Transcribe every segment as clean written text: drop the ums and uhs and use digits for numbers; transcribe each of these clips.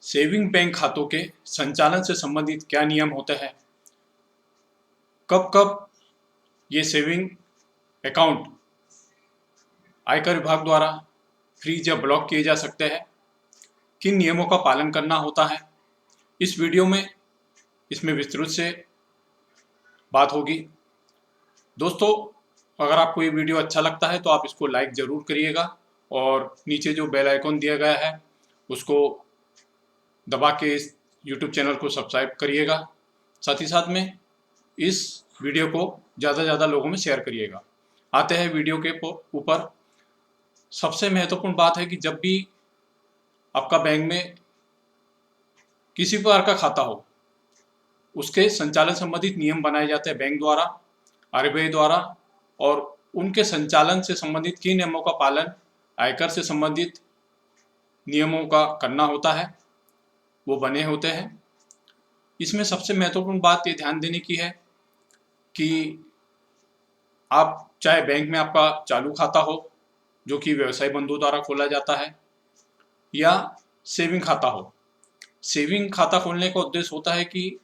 Saving bank खातों के संचालन से संबंधित क्या नियम होते हैं, कब कब ये सेविंग अकाउंट आयकर विभाग द्वारा फ्रीज या ब्लॉक किए जा सकते हैं, किन नियमों का पालन करना होता है, इस वीडियो में इसमें विस्तृत से बात होगी। दोस्तों, अगर आपको ये वीडियो अच्छा लगता है तो आप इसको लाइक ज़रूर करिएगा और नीचे जो बेल आइकॉन दिया गया है उसको दबा के इस यूट्यूब चैनल को सब्सक्राइब करिएगा। साथ ही साथ में इस वीडियो को ज़्यादा से ज़्यादा लोगों में शेयर करिएगा। आते हैं वीडियो के ऊपर। सबसे महत्वपूर्ण बात है कि जब भी आपका बैंक में किसी प्रकार का खाता हो, उसके संचालन संबंधित नियम बनाए जाते हैं बैंक द्वारा, आरबीआई द्वारा, और उनके संचालन से संबंधित किन नियमों का पालन आयकर से संबंधित नियमों का करना होता है, वो बने होते हैं। इसमें सबसे महत्वपूर्ण बात ये ध्यान देने की है कि आप चाहे बैंक में आपका चालू खाता हो जो कि व्यवसाय बंधु द्वारा खोला जाता है, या सेविंग खाता हो। सेविंग खाता खोलने का उद्देश्य होता है कि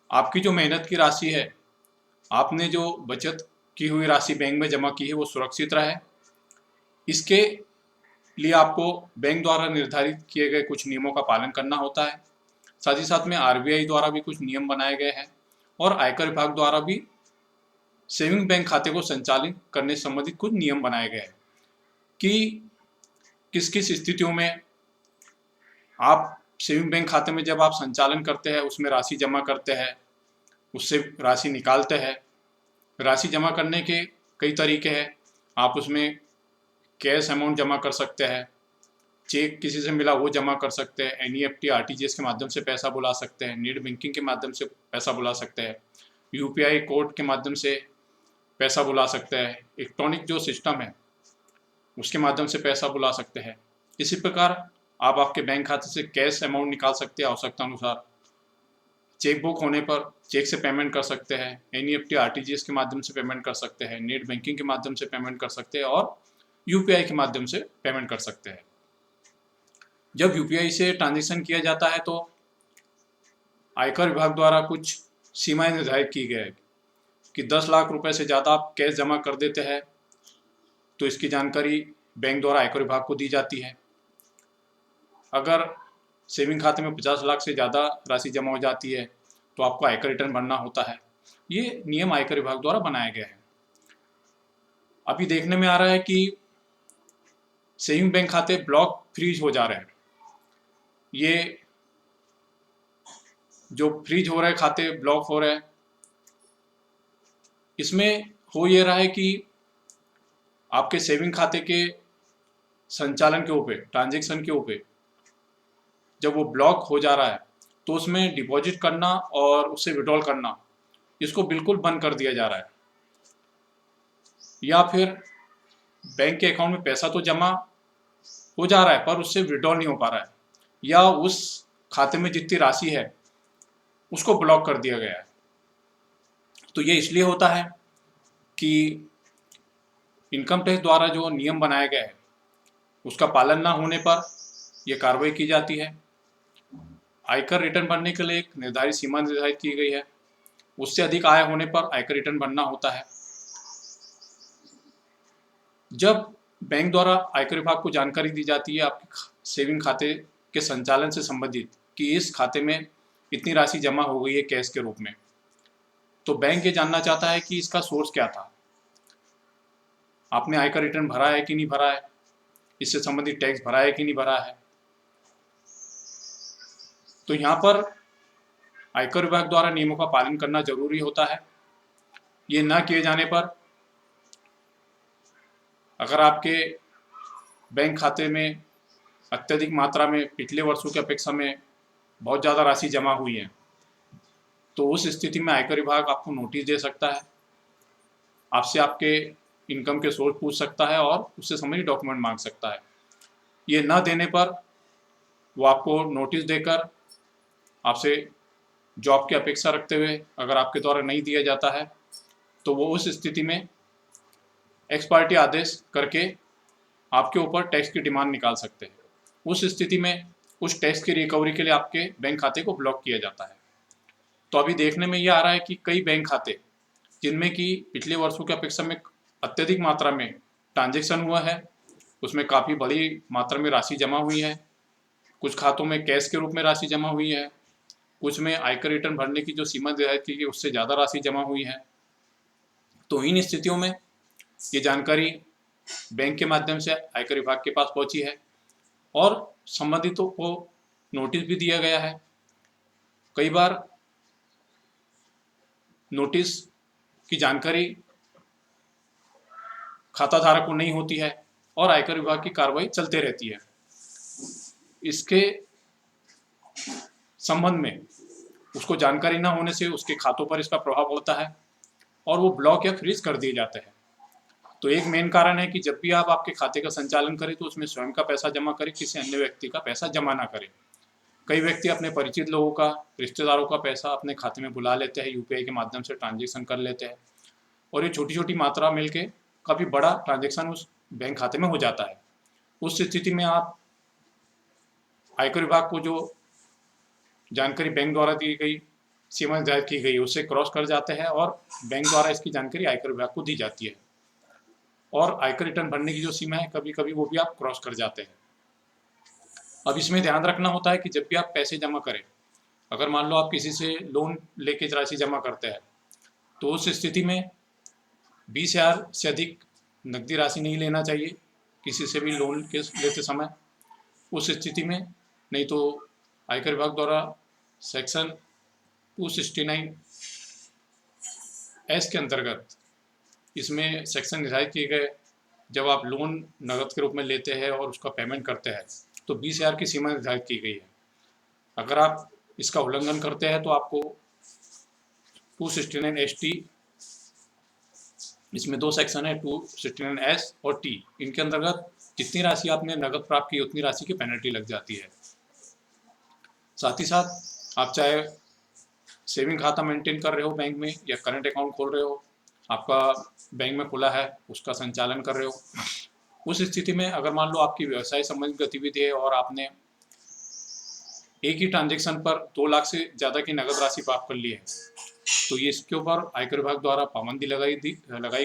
आपकी जो मेहनत की राशि है, आपने जो बचत की हुई राशि बैंक में जमा की है, वो सुरक्षित रहे। इसके लिए आपको बैंक द्वारा निर्धारित किए गए कुछ नियमों का पालन करना होता है। साथ ही साथ में आरबीआई द्वारा भी कुछ नियम बनाए गए हैं और आयकर विभाग द्वारा भी सेविंग बैंक खाते को संचालित करने से संबंधित कुछ नियम बनाए गए हैं कि किस किस स्थितियों में आप सेविंग बैंक खाते में जब आप संचालन करते हैं, उसमें राशि जमा करते हैं, उससे राशि निकालते हैं। राशि जमा करने के कई तरीके हैं। आप उसमें कैश अमाउंट जमा कर सकते हैं, चेक किसी से मिला वो जमा कर सकते हैं, एनईएफटी आरटीजीएस के माध्यम से पैसा बुला सकते हैं, नेट बैंकिंग के माध्यम से पैसा बुला सकते हैं, यूपीआई कोड के माध्यम से पैसा बुला सकते हैं, इलेक्ट्रॉनिक जो सिस्टम है उसके माध्यम से पैसा बुला सकते हैं। इसी प्रकार आप आपके बैंक खाते से कैश अमाउंट निकाल सकते हैं आवश्यकता अनुसार। चेक बुक होने पर चेक से पेमेंट कर सकते हैं, एनईएफटी आरटीजीएस के माध्यम से पेमेंट कर सकते हैं, नेट बैंकिंग के माध्यम से पेमेंट कर सकते हैं और यूपीआई के माध्यम से पेमेंट कर सकते हैं। जब यूपीआई से ट्रांजेक्शन किया जाता है तो आयकर विभाग द्वारा कुछ सीमाएं निर्धारित की गई है कि 10 लाख रुपए से ज़्यादा आप कैश जमा कर देते हैं तो इसकी जानकारी बैंक द्वारा आयकर विभाग को दी जाती है। अगर सेविंग खाते में 50 लाख से ज़्यादा राशि जमा हो जाती है तो आपको आयकर रिटर्न भरना होता है। ये नियम आयकर विभाग द्वारा बनाए गए हैं। अभी देखने में आ रहा है कि सेविंग बैंक खाते ब्लॉक फ्रीज हो जा रहे हैं। ये जो फ्रीज हो रहे खाते, ब्लॉक हो रहे हैं, इसमें हो ये रहा है कि आपके सेविंग खाते के संचालन के ऊपर, ट्रांजैक्शन के ऊपर जब वो ब्लॉक हो जा रहा है तो उसमें डिपॉजिट करना और उससे विड्रॉल करना, इसको बिल्कुल बंद कर दिया जा रहा है। या फिर बैंक के अकाउंट में पैसा तो जमा हो जा रहा है पर उससे विड्रॉल नहीं हो पा रहा है, या उस खाते में जितनी राशि है उसको ब्लॉक कर दिया गया है। तो ये इसलिए होता है कि इनकम टैक्स द्वारा जो नियम बनाया गया है उसका पालन ना होने पर यह कार्रवाई की जाती है। आयकर रिटर्न भरने के लिए एक निर्धारित सीमा निर्धारित की गई है, उससे अधिक आय होने पर आयकर रिटर्न भरना होता है। जब बैंक द्वारा आयकर विभाग को जानकारी दी जाती है आपके सेविंग खाते के संचालन से संबंधित कि इस खाते में इतनी राशि जमा हो गई है कैश के रूप में, तो बैंक ये जानना चाहता है कि इसका सोर्स क्या था, आपने आयकर रिटर्न भरा है कि नहीं भरा है, इससे संबंधित टैक्स भरा है कि नहीं भरा है। तो यहाँ पर आयकर विभाग द्वारा नियमों का पालन करना जरूरी होता है। ये ना किए जाने पर अगर आपके बैंक खाते में अत्यधिक मात्रा में पिछले वर्षों की अपेक्षा में बहुत ज़्यादा राशि जमा हुई है तो उस स्थिति में आयकर विभाग आपको नोटिस दे सकता है, आपसे आपके इनकम के सोर्स पूछ सकता है और उससे संबंधित डॉक्यूमेंट मांग सकता है। ये न देने पर वो आपको नोटिस देकर आपसे जॉब की अपेक्षा रखते हुए अगर आपके द्वारा नहीं दिया जाता है तो वो उस स्थिति में एक्स पार्टी आदेश करके आपके ऊपर टैक्स की डिमांड निकाल सकते हैं। उस स्थिति में उस टैक्स की रिकवरी के लिए आपके बैंक खाते को ब्लॉक किया जाता है। तो अभी देखने में ये आ रहा है कि कई बैंक खाते जिनमें कि पिछले वर्षों की अपेक्षा में अत्यधिक मात्रा में ट्रांजैक्शन हुआ है, उसमें काफ़ी बड़ी मात्रा में राशि जमा हुई है, कुछ खातों में कैश के रूप में राशि जमा हुई है, कुछ में आयकर रिटर्न भरने की जो सीमा निर्धारित की गई उससे ज़्यादा राशि जमा हुई है। तो इन स्थितियों में ये जानकारी बैंक के माध्यम से आयकर विभाग के पास पहुंची है और संबंधितों को नोटिस भी दिया गया है। कई बार नोटिस की जानकारी खाता धारक को नहीं होती है और आयकर विभाग की कार्रवाई चलते रहती है। इसके संबंध में उसको जानकारी न होने से उसके खातों पर इसका प्रभाव पड़ता है और वो ब्लॉक या फ्रीज कर दिए जाते हैं। तो एक मेन कारण है कि जब भी आप आपके खाते का संचालन करें तो उसमें स्वयं का पैसा जमा करें, किसी अन्य व्यक्ति का पैसा जमा ना करें। कई व्यक्ति अपने परिचित लोगों का, रिश्तेदारों का पैसा अपने खाते में बुला लेते हैं, यूपीआई के माध्यम से ट्रांजेक्शन कर लेते हैं और ये छोटी छोटी मात्रा मिलके काफ़ी बड़ा ट्रांजेक्शन उस बैंक खाते में हो जाता है। उस स्थिति में आप आयकर विभाग को जो जानकारी बैंक द्वारा दी गई, सीमा निर्धारित की गई, उससे क्रॉस कर जाते हैं और बैंक द्वारा इसकी जानकारी आयकर विभाग को दी जाती है और आयकर रिटर्न भरने की जो सीमा है कभी कभी वो भी आप क्रॉस कर जाते हैं। अब इसमें ध्यान रखना होता है कि जब भी आप पैसे जमा करें, अगर मान लो आप किसी से लोन लेके राशि जमा करते हैं तो उस स्थिति में 20,000 से अधिक नकदी राशि नहीं लेना चाहिए किसी से भी लोन के लेते समय। उस स्थिति में नहीं तो आयकर विभाग द्वारा सेक्शन 269(S) के अंतर्गत इसमें सेक्शन निर्धारित किए गए। जब आप लोन नकद के रूप में लेते हैं और उसका पेमेंट करते हैं तो 20,000 की सीमा निर्धारित की गई है। अगर आप इसका उल्लंघन करते हैं तो आपको 269(ST), इसमें 2 सेक्शन है 269(S) और T, इनके अंतर्गत जितनी राशि आपने नकद प्राप्त की उतनी राशि की पेनल्टी लग जाती है। साथ ही साथ आप चाहे सेविंग खाता मेंटेन कर रहे हो बैंक में या करंट अकाउंट खोल रहे हो, आपका बैंक में खुला है, उसका संचालन कर रहे हो, उस स्थिति में अगर मान लो आपकी व्यवसाय संबंधित गतिविधि है और आपने एक ही ट्रांजेक्शन पर 2 लाख से ज़्यादा की नकद राशि प्राप्त कर ली है तो ये इसके ऊपर आयकर विभाग द्वारा पाबंदी लगाई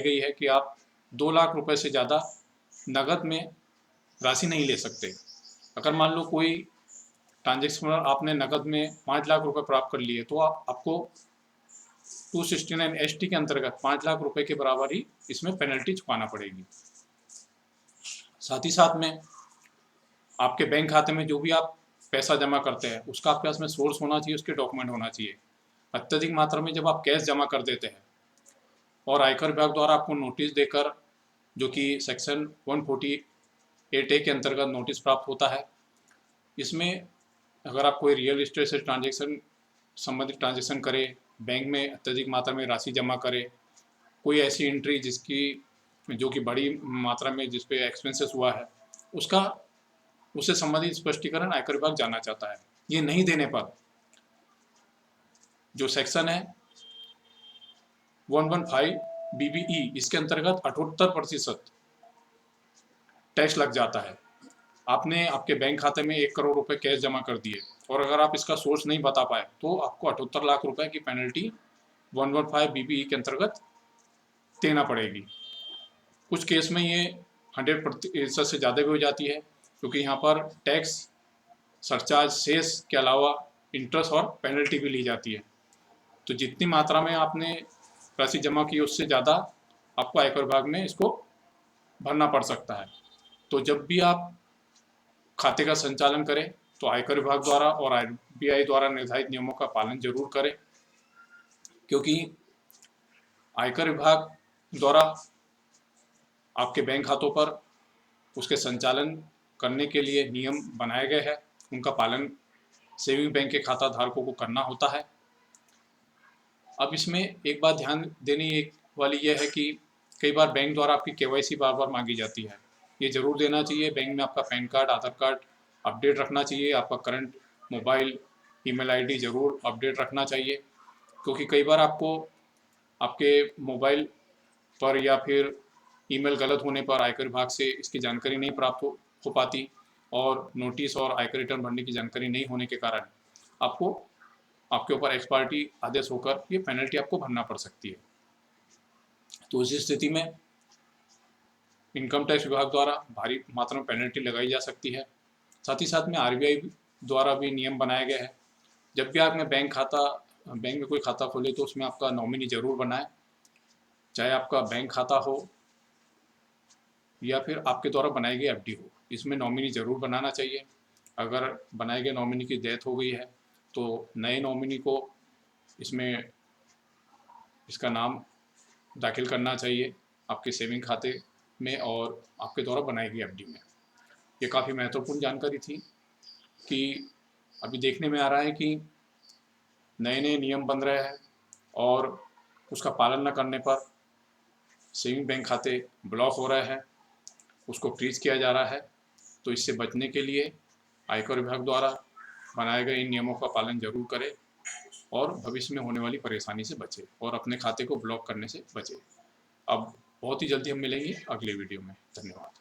गई है कि आप 2 लाख रुपए से ज़्यादा नकद में राशि नहीं ले सकते। अगर मान लो कोई ट्रांजेक्शन पर आपने नकद में 5 लाख रुपए प्राप्त कर लिए तो आपको 269(ST) के अंतर्गत 5 लाख रुपए के बराबर ही इसमें पेनल्टी चुकाना पड़ेगी। साथ ही साथ में आपके बैंक खाते में जो भी आप पैसा जमा करते हैं उसका आपके पास में सोर्स होना चाहिए, उसके डॉक्यूमेंट होना चाहिए। अत्यधिक मात्रा में जब आप कैश जमा कर देते हैं और आयकर विभाग द्वारा आपको नोटिस देकर, जो कि सेक्शन 148(A) के अंतर्गत नोटिस प्राप्त होता है, इसमें अगर आप कोई रियल एस्टेट से ट्रांजेक्शन संबंधित ट्रांजेक्शन करें, बैंक में अत्यधिक मात्रा में राशि जमा करें, कोई ऐसी एंट्री जो कि बड़ी मात्रा में जिस पे एक्सपेंसेस हुआ है, उससे संबंधित स्पष्टीकरण आयकर विभाग जानना चाहता है। ये नहीं देने पर जो सेक्शन है 115(BBE), इसके अंतर्गत 78% टैक्स लग जाता है। आपने आपके बैंक खाते में 1 करोड़ रुपए कैश जमा कर दिए और अगर आप इसका सोर्स नहीं बता पाए तो आपको 78 लाख रुपए की पेनल्टी 115(BBE) के अंतर्गत देना पड़ेगी। कुछ केस में ये 100% से ज़्यादा भी हो जाती है क्योंकि यहाँ पर टैक्स, सरचार्ज, सेस के अलावा इंटरेस्ट और पेनल्टी भी ली जाती है। तो जितनी मात्रा में आपने राशि जमा की उससे ज़्यादा आपको आयकर विभाग में इसको भरना पड़ सकता है। तो जब भी आप खाते का संचालन करें तो आयकर विभाग द्वारा और RBI द्वारा निर्धारित नियमों का पालन जरूर करें, क्योंकि आयकर विभाग द्वारा आपके बैंक खातों पर उसके संचालन करने के लिए नियम बनाए गए हैं, उनका पालन सेविंग बैंक के खाता धारकों को करना होता है। अब इसमें एक बात ध्यान देने वाली यह है कि कई बार बैंक द्वारा आपकी KYC बार बार मांगी जाती है। ये ज़रूर देना चाहिए। बैंक में आपका पैन कार्ड, आधार कार्ड अपडेट रखना चाहिए, आपका करंट मोबाइल, ईमेल ID ज़रूर अपडेट रखना चाहिए, क्योंकि कई बार आपको आपके मोबाइल पर या फिर ईमेल गलत होने पर आयकर विभाग से इसकी जानकारी नहीं प्राप्त हो पाती और नोटिस और आयकर रिटर्न भरने की जानकारी नहीं होने के कारण आपको आपके ऊपर एक्स पार्टी आदेश होकर ये पेनल्टी आपको भरना पड़ सकती है। तो इस स्थिति में इनकम टैक्स विभाग द्वारा भारी मात्रा में पेनल्टी लगाई जा सकती है। साथ ही साथ में आरबीआई द्वारा भी नियम बनाया गया है, जब भी आपने बैंक में कोई खाता खोले तो उसमें आपका नॉमिनी जरूर बनाए, चाहे आपका बैंक खाता हो या फिर आपके द्वारा बनाई गई एफडी हो, इसमें नॉमिनी ज़रूर बनाना चाहिए। अगर बनाए गए नॉमिनी की डेथ हो गई है तो नए नॉमिनी को इसमें इसका नाम दाखिल करना चाहिए आपके सेविंग खाते में और आपके द्वारा बनाई गई एफडी में। ये काफ़ी महत्वपूर्ण जानकारी थी कि अभी देखने में आ रहा है कि नए नए नियम बन रहे हैं और उसका पालन न करने पर सेविंग बैंक खाते ब्लॉक हो रहे हैं, उसको फ्रीज किया जा रहा है। तो इससे बचने के लिए आयकर विभाग द्वारा बनाए गए इन नियमों का पालन जरूर करें और भविष्य में होने वाली परेशानी से बचे और अपने खाते को ब्लॉक करने से बचे। अब बहुत ही जल्दी हम मिलेंगे अगले वीडियो में। धन्यवाद।